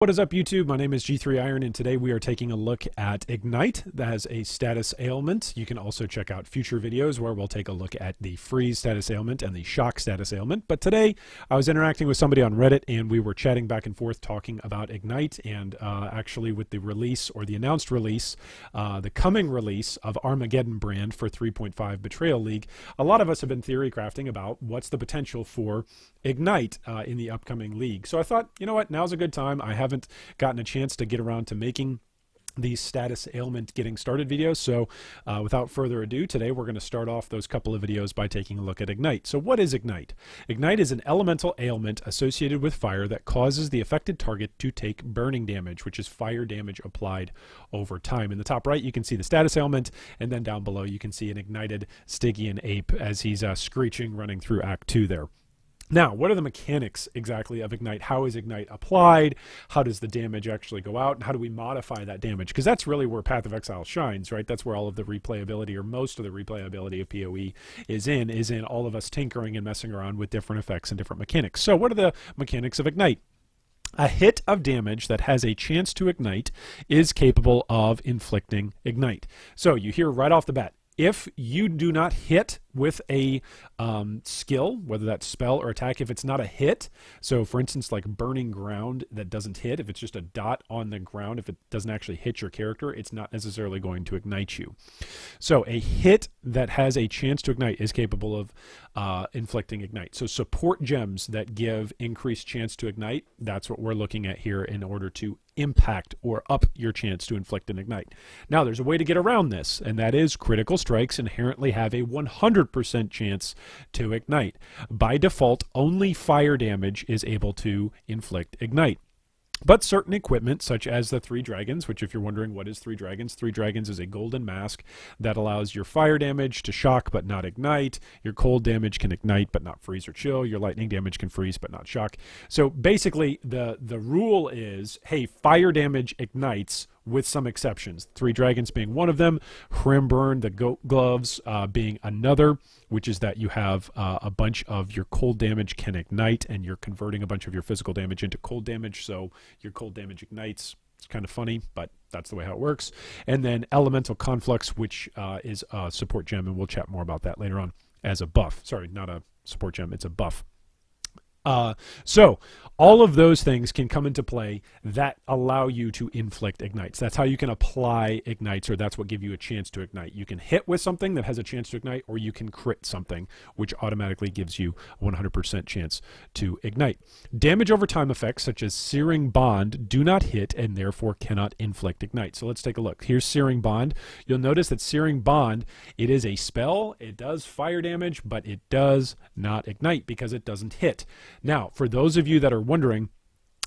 What is up, YouTube? My name is G3Iron, and today we are taking a look at Ignite as a status ailment. You can also check out future videos where we'll take a look at the freeze status ailment and the shock status ailment. But today I was interacting with somebody on Reddit, and we were chatting back and forth talking about Ignite, and actually with the release, or the announced release, the coming release of Armageddon brand for 3.5 Betrayal League. A lot of us have been theory crafting about what's the potential for Ignite in the upcoming league. So I thought, you know what, now's a good time. I haven't gotten a chance to get around to making these status ailment getting started videos. So without further ado, today we're going to start off those couple of videos by taking a look at Ignite. So what is Ignite? Ignite is an elemental ailment associated with fire that causes the affected target to take burning damage, which is fire damage applied over time. In the top right, you can see the status ailment, and then down below you can see an ignited Stygian ape as he's screeching running through Act 2 there. Now, what are the mechanics exactly of Ignite? How is Ignite applied? How does the damage actually go out? And how do we modify that damage? Because that's really where Path of Exile shines, right? That's where all of the replayability, or most of the replayability of PoE is in all of us tinkering and messing around with different effects and different mechanics. So what are the mechanics of Ignite? A hit of damage that has a chance to ignite is capable of inflicting Ignite. So you hear right off the bat, if you do not hit with a skill, whether that's spell or attack, if it's not a hit, so for instance, like burning ground that doesn't hit, if it's just a dot on the ground, if it doesn't actually hit your character, it's not necessarily going to ignite you. So a hit that has a chance to ignite is capable of inflicting Ignite. So support gems that give increased chance to ignite, that's what we're looking at here in order to impact or up your chance to inflict an Ignite. Now, there's a way to get around this, and that is critical strikes inherently have a 100% chance to ignite. By default, only fire damage is able to inflict Ignite. But certain equipment, such as the Three Dragons, which if you're wondering what is Three Dragons is a golden mask that allows your fire damage to shock but not ignite, your cold damage can ignite but not freeze or chill, your lightning damage can freeze but not shock. So basically the rule is, hey, fire damage ignites with some exceptions. Three Dragons being one of them, Hrimburn, the goat gloves being another, which is that you have a bunch of your cold damage can ignite and you're converting a bunch of your physical damage into cold damage, so your cold damage ignites. It's kind of funny, but that's the way how it works. And then Elemental Conflux, which is a support gem, and we'll chat more about that later on as a buff. Sorry, not a support gem, it's a buff. So all of those things can come into play that allow you to inflict ignites. That's how you can apply ignites, or that's what give you a chance to ignite. You can hit with something that has a chance to ignite, or you can crit something, which automatically gives you a 100% chance to ignite. Damage over time effects, such as Searing Bond, do not hit and therefore cannot inflict ignite. So let's take a look. Here's Searing Bond. You'll notice that Searing Bond, it is a spell. It does fire damage, but it does not ignite because it doesn't hit. Now, for those of you that are wondering,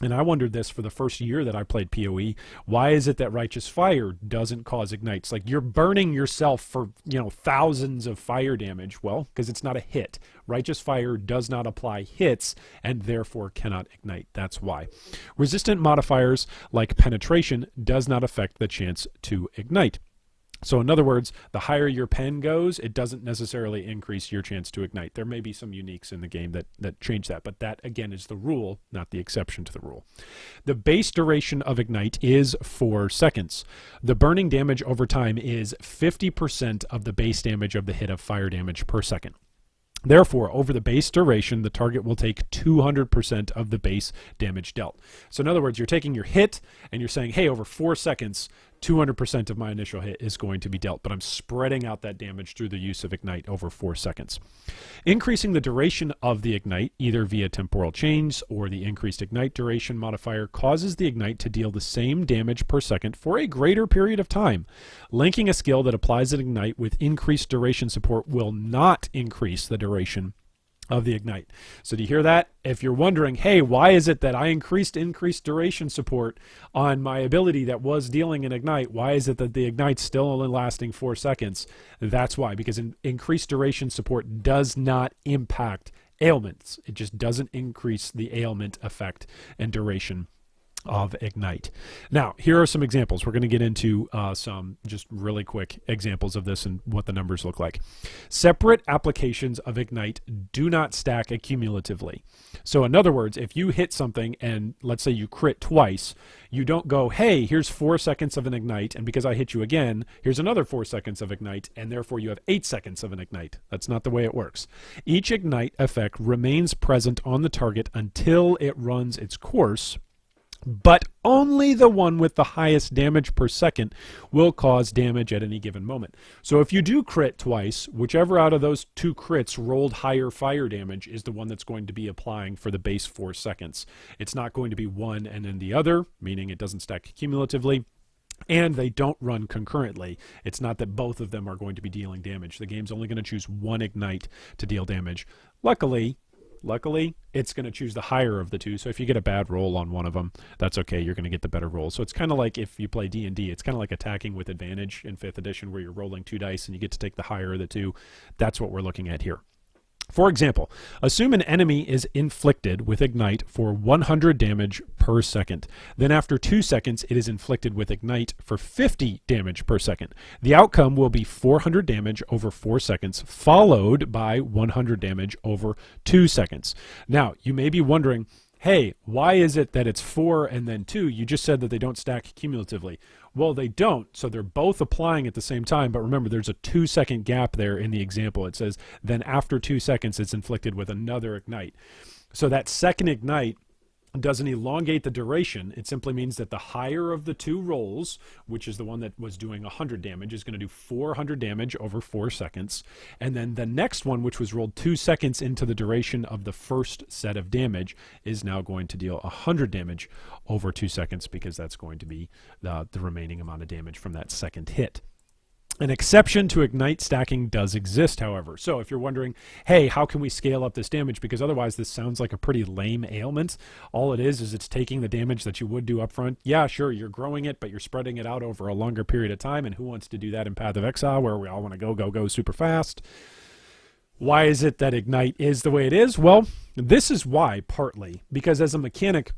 and I wondered this for the first year that I played PoE, why is it that Righteous Fire doesn't cause ignites? Like, you're burning yourself for, thousands of fire damage. Well, because it's not a hit. Righteous Fire does not apply hits and therefore cannot ignite. That's why. Resistant modifiers like penetration does not affect the chance to ignite. So in other words, the higher your pen goes, it doesn't necessarily increase your chance to ignite. There may be some uniques in the game that change that, but that, again, is the rule, not the exception to the rule. The base duration of Ignite is 4 seconds. The burning damage over time is 50% of the base damage of the hit of fire damage per second. Therefore, over the base duration, the target will take 200% of the base damage dealt. So in other words, you're taking your hit and you're saying, hey, over 4 seconds, 200% of my initial hit is going to be dealt, but I'm spreading out that damage through the use of Ignite over 4 seconds. Increasing the duration of the Ignite, either via temporal change or the increased Ignite duration modifier, causes the Ignite to deal the same damage per second for a greater period of time. Linking a skill that applies an Ignite with increased duration support will not increase the duration of the Ignite. So do you hear that? If you're wondering, hey, why is it that I increased duration support on my ability that was dealing an Ignite? Why is it that the Ignite's still only lasting 4 seconds? That's why, because increased duration support does not impact ailments. It just doesn't increase the ailment effect and duration of Ignite. Now, here are some examples. We're going to get into some just really quick examples of this and what the numbers look like. Separate applications of Ignite do not stack accumulatively. So in other words, if you hit something and let's say you crit twice, you don't go, hey, here's 4 seconds of an Ignite, and because I hit you again, here's another 4 seconds of Ignite, and therefore you have 8 seconds of an Ignite. That's not the way it works. Each Ignite effect remains present on the target until it runs its course, but only the one with the highest damage per second will cause damage at any given moment. So if you do crit twice, whichever out of those 2 crits rolled higher fire damage is the one that's going to be applying for the base 4 seconds. It's not going to be one and then the other, meaning it doesn't stack cumulatively. And they don't run concurrently. It's not that both of them are going to be dealing damage. The game's only going to choose one Ignite to deal damage. Luckily, it's going to choose the higher of the 2. So if you get a bad roll on one of them, that's okay. You're going to get the better roll. So it's kind of like if you play D&D, it's kind of like attacking with advantage in 5th edition where you're rolling 2 dice and you get to take the higher of the 2. That's what we're looking at here. For example, assume an enemy is inflicted with Ignite for 100 damage per second. Then after 2 seconds, it is inflicted with Ignite for 50 damage per second. The outcome will be 400 damage over 4 seconds, followed by 100 damage over 2 seconds. Now, you may be wondering, hey, why is it that it's 4 and then 2? You just said that they don't stack cumulatively. Well, they don't, so they're both applying at the same time, but remember, there's a 2-second gap there in the example. It says, then after 2 seconds, it's inflicted with another Ignite. So that second Ignite doesn't elongate the duration. It simply means that the higher of the 2 rolls, which is the one that was doing 100 damage, is going to do 400 damage over 4 seconds. And then the next one, which was rolled 2 seconds into the duration of the first set of damage, is now going to deal 100 damage over 2 seconds because that's going to be the remaining amount of damage from that second hit. An exception to Ignite stacking does exist, however. So if you're wondering, hey, how can we scale up this damage? Because otherwise this sounds like a pretty lame ailment. All it is it's taking the damage that you would do up front. Yeah, sure, you're growing it, but you're spreading it out over a longer period of time. And who wants to do that in Path of Exile where we all want to go super fast? Why is it that Ignite is the way it is? Well, this is why, partly. Because as a mechanic,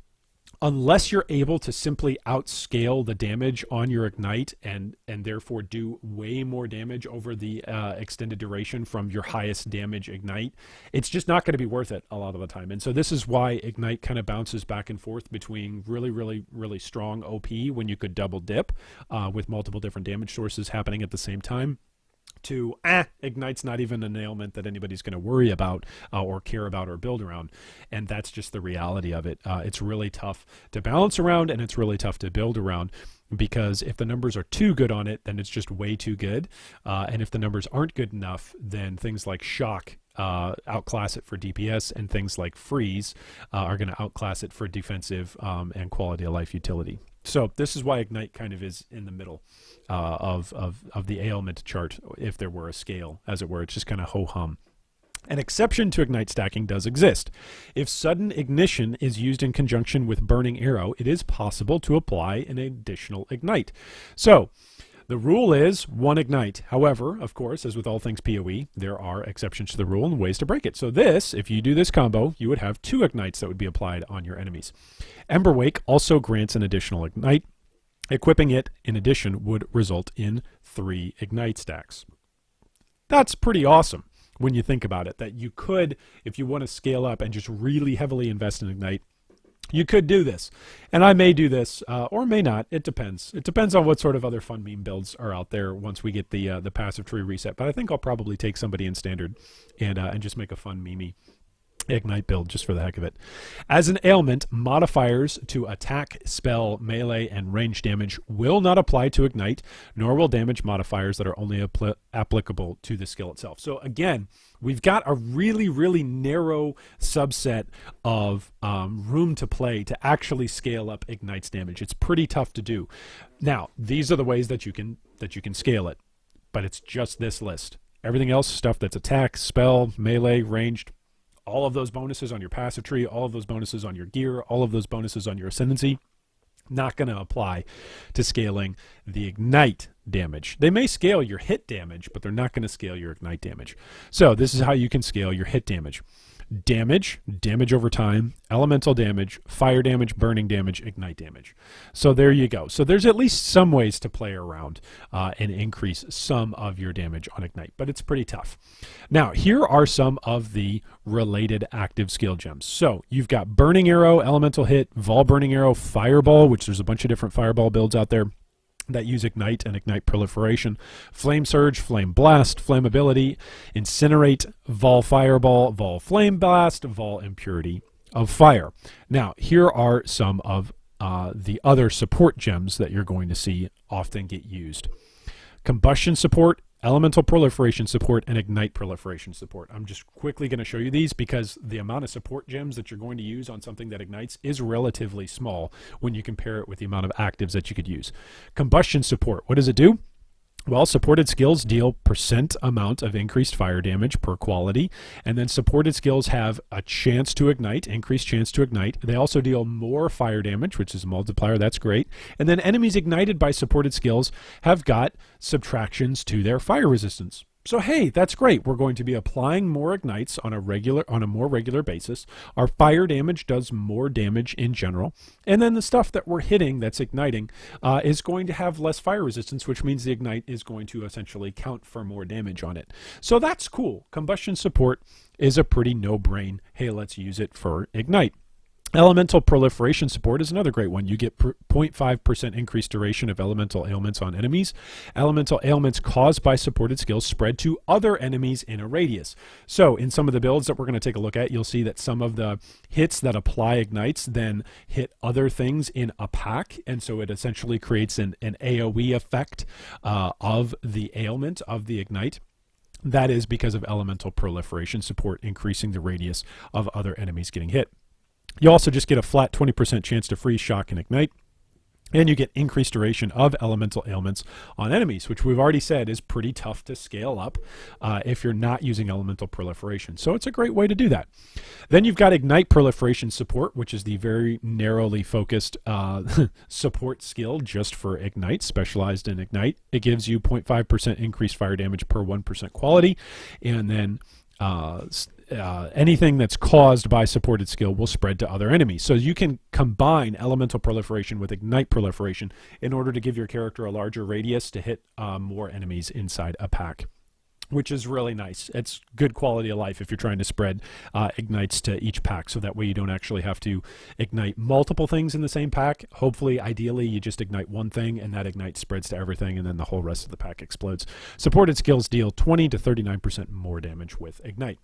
unless you're able to simply outscale the damage on your Ignite and therefore do way more damage over the extended duration from your highest damage Ignite, it's just not going to be worth it a lot of the time. And so this is why Ignite kind of bounces back and forth between really strong OP when you could double dip with multiple different damage sources happening at the same time, to Ignite's not even an ailment that anybody's going to worry about or care about or build around. And that's just the reality of it. It's really tough to balance around, and it's really tough to build around, because if the numbers are too good on it, then it's just way too good. And if the numbers aren't good enough, then things like Shock outclass it for DPS, and things like Freeze are going to outclass it for defensive and quality of life utility. So this is why Ignite kind of is in the middle of the ailment chart, if there were a scale, as it were. It's just kind of ho-hum. An exception to Ignite stacking does exist. If sudden ignition is used in conjunction with Burning Arrow, it is possible to apply an additional Ignite. So the rule is 1 Ignite. However, of course, as with all things PoE, there are exceptions to the rule and ways to break it. So this, if you do this combo, you would have 2 Ignites that would be applied on your enemies. Ember Wake also grants an additional Ignite. Equipping it, in addition, would result in 3 Ignite stacks. That's pretty awesome when you think about it, that you could, if you want to scale up and just really heavily invest in Ignite, you could do this. And I may do this, or may not. It depends. It depends on what sort of other fun meme builds are out there once we get the passive tree reset. But I think I'll probably take somebody in Standard and just make a fun meme Ignite build just for the heck of it. As an ailment, modifiers to attack, spell, melee, and range damage will not apply to Ignite, nor will damage modifiers that are only applicable to the skill itself. So again, we've got a really narrow subset of room to play to actually scale up Ignite's damage. It's pretty tough to do. Now, these are the ways that you can scale it, but it's just this list. Everything else, stuff that's attack, spell, melee, ranged, all of those bonuses on your passive tree, all of those bonuses on your gear, all of those bonuses on your ascendancy, not going to apply to scaling the Ignite damage. They may scale your hit damage, but they're not going to scale your Ignite damage. So this is how you can scale your hit damage. damage, damage over time, elemental damage, fire damage, burning damage, ignite damage. So there you go. So there's at least some ways to play around and increase some of your damage on ignite, but it's pretty tough. Now, here are some of the related active skill gems. So you've got Burning Arrow, Elemental Hit, Vol Burning Arrow, Fireball, which there's a bunch of different Fireball builds out there that use Ignite and Ignite Proliferation, Flame Surge, Flame Blast, Flammability, Incinerate, Vol Fireball, Vol Flame Blast, Vol Impurity of Fire. Now, here are some of the other support gems that you're going to see often get used. Combustion Support, Elemental Proliferation Support, and Ignite Proliferation Support. I'm just quickly going to show you these because the amount of support gems that you're going to use on something that ignites is relatively small when you compare it with the amount of actives that you could use. Combustion Support, what does it do? Well, supported skills deal % amount of increased fire damage per quality, and then supported skills have a chance to ignite, increased chance to ignite. They also deal more fire damage, which is a multiplier. That's great. And then enemies ignited by supported skills have got subtractions to their fire resistance. So hey, that's great. We're going to be applying more ignites on a more regular basis. Our fire damage does more damage in general. And then the stuff that we're hitting that's igniting is going to have less fire resistance, which means the ignite is going to essentially count for more damage on it. So that's cool. Combustion support is a pretty no-brain. Hey, let's use it for ignite. Elemental Proliferation Support is another great one. You get 0.5% increased duration of elemental ailments on enemies. Elemental ailments caused by supported skills spread to other enemies in a radius. So in some of the builds that we're going to take a look at, you'll see that some of the hits that apply ignites then hit other things in a pack, and so it essentially creates an AoE effect of the ailment of the ignite. That is because of Elemental Proliferation Support increasing the radius of other enemies getting hit. You also just get a flat 20% chance to freeze, shock, and ignite. And you get increased duration of elemental ailments on enemies, which we've already said is pretty tough to scale up if you're not using elemental proliferation. So it's a great way to do that. Then you've got Ignite Proliferation Support, which is the very narrowly focused support skill just for Ignite, specialized in Ignite. It gives you 0.5% increased fire damage per 1% quality, and then anything that's caused by supported skill will spread to other enemies. So you can combine elemental proliferation with ignite proliferation in order to give your character a larger radius to hit more enemies inside a pack, which is really nice. It's good quality of life if you're trying to spread ignites to each pack, so that way you don't actually have to ignite multiple things in the same pack. Hopefully, ideally, you just ignite one thing and that ignite spreads to everything, and then the whole rest of the pack explodes. Supported skills deal 20 to 39% more damage with ignite.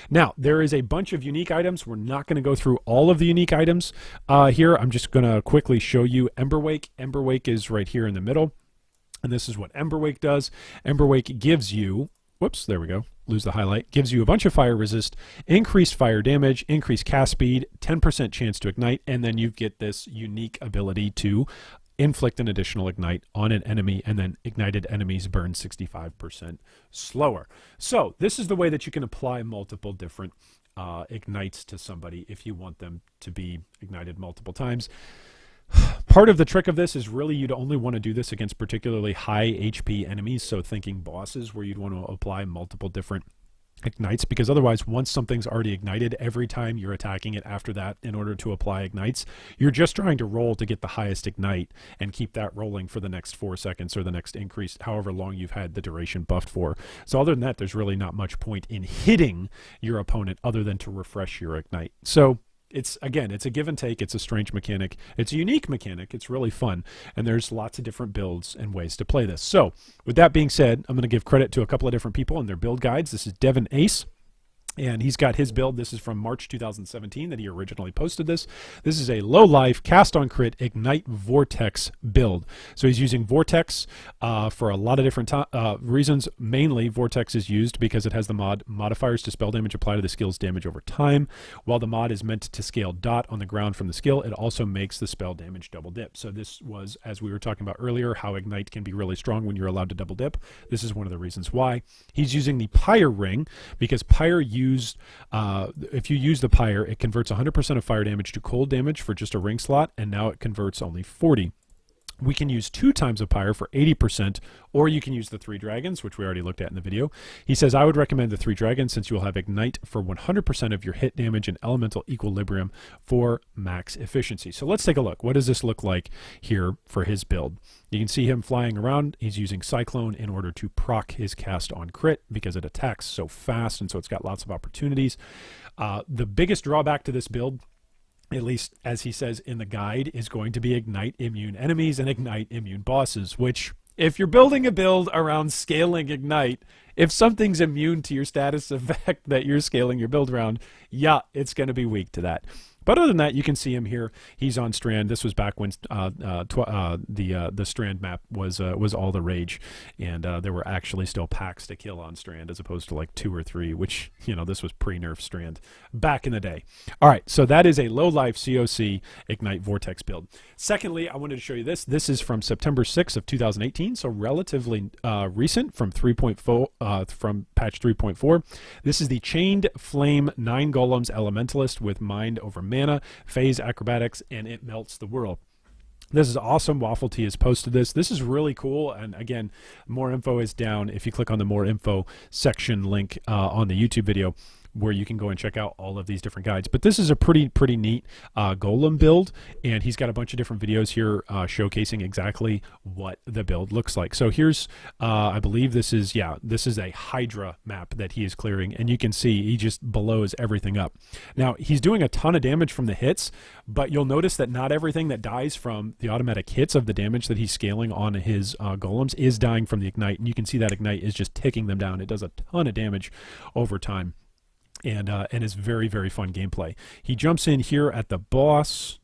Now, there is a bunch of unique items. We're not going to go through all of the unique items here. I'm just going to quickly show you Ember Wake. Ember Wake is right here in the middle, and this is what Ember Wake does. Ember Wake gives you, whoops, there we go, lose the highlight, gives you a bunch of fire resist, increased fire damage, increased cast speed, 10% chance to ignite, and then you get this unique ability to inflict an additional ignite on an enemy, and then ignited enemies burn 65% slower. So this is the way that you can apply multiple different ignites to somebody if you want them to be ignited multiple times. Part of the trick of this is really you'd only want to do this against particularly high HP enemies, so thinking bosses where you'd want to apply multiple different ignites, because otherwise once something's already ignited, every time you're attacking it after that in order to apply ignites, you're just trying to roll to get the highest ignite and keep that rolling for the next 4 seconds or the next increase, however long you've had the duration buffed for. So other than that, there's really not much point in hitting your opponent other than to refresh your ignite. So it's a give and take. It's a strange mechanic. It's a unique mechanic. It's really fun. And there's lots of different builds and ways to play this. So with that being said, I'm going to give credit to a couple of different people and their build guides. This is Devin Ace, and he's got his build. This is from March 2017 that he originally posted this. This is a low life, cast on crit, ignite vortex build. So he's using vortex for a lot of different reasons. Mainly vortex is used because it has the modifiers to spell damage apply to the skill's damage over time. While the mod is meant to scale dot on the ground from the skill, it also makes the spell damage double dip. So this was, as we were talking about earlier, how ignite can be really strong when you're allowed to double dip. This is one of the reasons why. He's using the Pyre ring because Pyre if you use the Pyre, it converts 100% of fire damage to cold damage for just a ring slot, and now it converts only 40 We can use 2 times of Pyre for 80%, or you can use the 3 dragons, which we already looked at in the video. He says, I would recommend the 3 dragons since you will have Ignite for 100% of your hit damage and elemental equilibrium for max efficiency. So let's take a look. What does this look like here for his build? You can see him flying around. He's using Cyclone in order to proc his cast on crit because it attacks so fast, and so it's got lots of opportunities. The biggest drawback to this build, at least as he says in the guide, is going to be Ignite immune enemies and Ignite immune bosses, which if you're building a build around scaling Ignite, if something's immune to your status effect that you're scaling your build around, yeah, it's going to be weak to that. But other than that, you can see him here. He's on Strand. This was back when the Strand map was all the rage, and there were actually still packs to kill on Strand as opposed to like 2 or 3, which, you know, this was pre-nerf Strand back in the day. All right, so that is a low-life COC Ignite Vortex build. Secondly, I wanted to show you this. This is from September 6th of 2018, so relatively recent from 3.4 from patch 3.4. This is the Chained Flame 9 Golems Elementalist with Mind over Mana, Phase Acrobatics, and it melts the world. This is awesome. WaffleT has posted this. This is really cool. And again, more info is down if you click on the more info section link on the YouTube video, where you can go and check out all of these different guides. But this is a pretty neat Golem build, and he's got a bunch of different videos here showcasing exactly what the build looks like. So here's, I believe this is a Hydra map that he is clearing, and you can see he just blows everything up. Now, he's doing a ton of damage from the hits, but you'll notice that not everything that dies from the automatic hits of the damage that he's scaling on his Golems is dying from the Ignite, and you can see that Ignite is just ticking them down. It does a ton of damage over time. And is very fun gameplay. He jumps in here at the boss.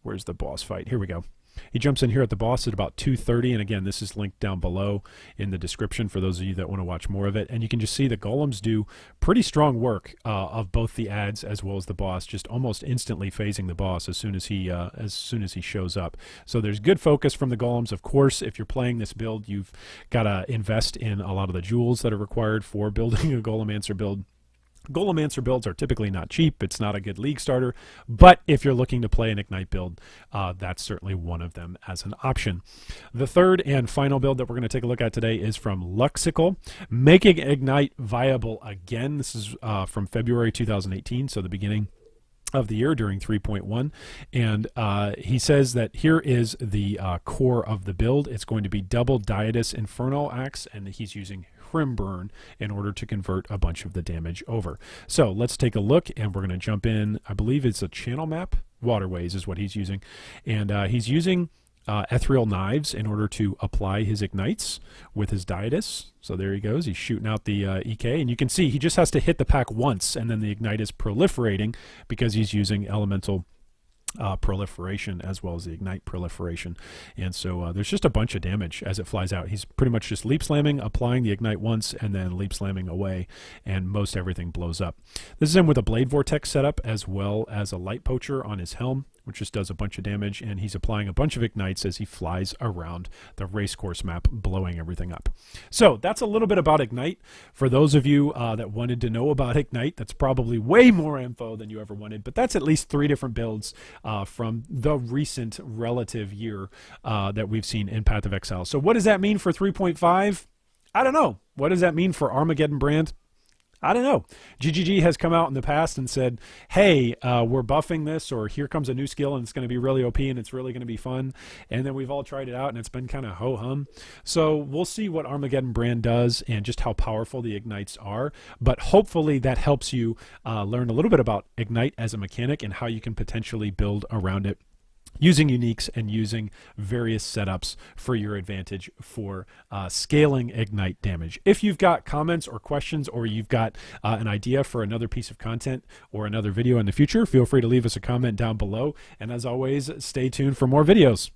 Where's the boss fight? Here we go. He jumps in here at the boss at about 2:30, and again, this is linked down below in the description for those of you that want to watch more of it. And you can just see the Golems do pretty strong work of both the ads as well as the boss, just almost instantly phasing the boss as soon as he shows up. So there's good focus from the Golems. Of course, if you're playing this build, you've got to invest in a lot of the jewels that are required for building a Golemancer build. Golemancer builds are typically not cheap. It's not a good league starter, but if you're looking to play an Ignite build, that's certainly one of them as an option. The third and final build that we're going to take a look at today is from Lucksickle, making Ignite viable again. This is from February 2018, so the beginning of the year during 3.1, and he says that here is the core of the build. It's going to be double Dyadus Infernal Axe, and he's using Hrimburn in order to convert a bunch of the damage over. So let's take a look, and we're going to jump in. I believe it's a channel map. Waterways is what he's using, and he's using ethereal knives in order to apply his ignites with his Dyadus. So there he goes. He's shooting out the EK, and you can see he just has to hit the pack once, and then the ignite is proliferating because he's using elemental proliferation as well as the ignite proliferation. And so there's just a bunch of damage as it flies out. He's pretty much just leap slamming, applying the ignite once, and then leap slamming away, and most everything blows up. This is him with a blade vortex setup as well as a light poacher on his helm, which just does a bunch of damage, and he's applying a bunch of ignites as he flies around the racecourse map, blowing everything up. So that's a little bit about Ignite. For those of you that wanted to know about Ignite, that's probably way more info than you ever wanted, but that's at least 3 different builds from the recent relative year that we've seen in Path of Exile. So what does that mean for 3.5? I don't know. What does that mean for Armageddon Brand? I don't know. GGG has come out in the past and said, hey, we're buffing this, or here comes a new skill and it's going to be really OP and it's really going to be fun. And then we've all tried it out and it's been kind of ho-hum. So we'll see what Armageddon Brand does and just how powerful the ignites are. But hopefully that helps you learn a little bit about Ignite as a mechanic and how you can potentially build around it, using uniques and using various setups for your advantage for scaling Ignite damage. If you've got comments or questions, or you've got an idea for another piece of content or another video in the future, feel free to leave us a comment down below. And as always, stay tuned for more videos.